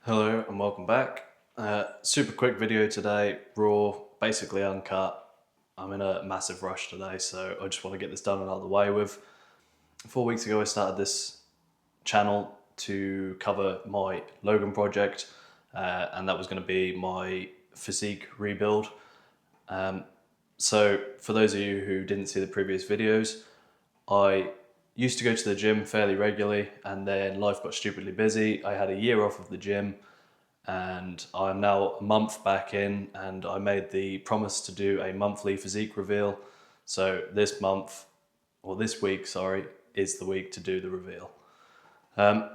Hello and welcome back. Super quick video today, raw, basically uncut. I'm in a massive rush today, so I just want to get this done and out of the way with. 4 weeks ago I started this channel to cover my Logan project, and that was going to be my physique rebuild. So for those of you who didn't see the previous videos, I used to go to the gym fairly regularly, and then life got stupidly busy. I had a year off of the gym, and I'm now a month back in, and I made the promise to do a monthly physique reveal. So this month, or this week, sorry, is the week to do the reveal. I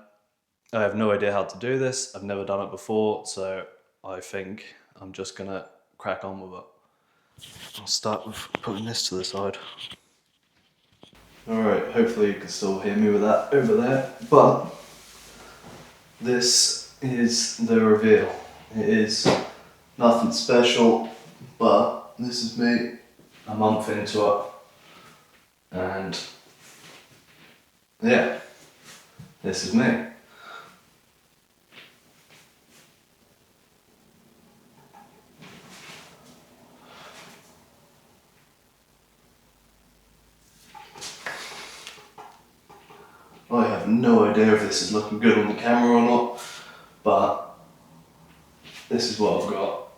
have no idea how to do this. I've never done it before, so I think I'm just gonna crack on with it. I'll start with putting this to the side. Alright, hopefully you can still hear me with that over there, but this is the reveal. It is nothing special, but this is me a month into it, and yeah, this is me. I have no idea if this is looking good on the camera or not, but this is what I've got.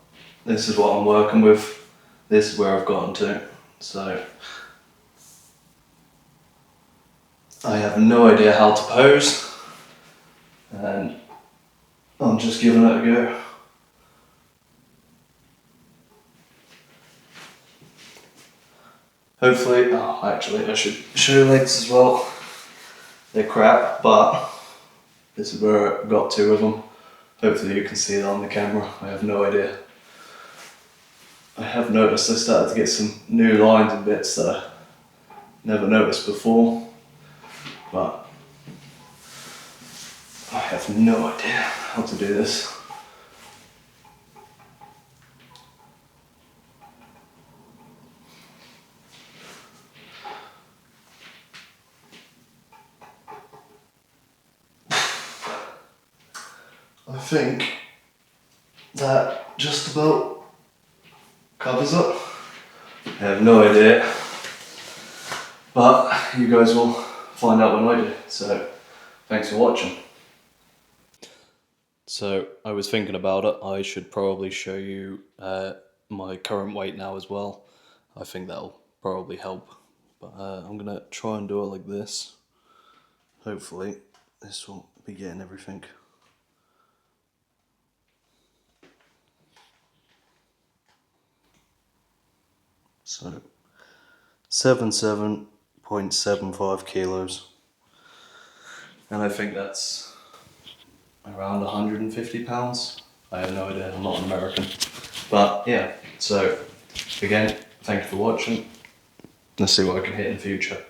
This is what I'm working with. This is where I've gotten to. So I have no idea how to pose, and I'm just giving it a go. Hopefully, oh, actually I should show legs as well. They're crap, but this is where I got to with them. Hopefully you can see that on the camera. I have no idea. I have noticed I started to get some new lines and bits that I never noticed before, but I have no idea how to do this. I think that just about covers it. I have no idea, but you guys will find out when I do, so thanks for watching. So I was thinking about it, I should probably show you my current weight now as well. I think that'll probably help, but I'm gonna try and do it like this. Hopefully this will be getting everything. So 77.75 kilos, and I think that's around 150 pounds. I have no idea, I'm not an American, but yeah. So again, thank you for watching. Let's see what I can hit in the future.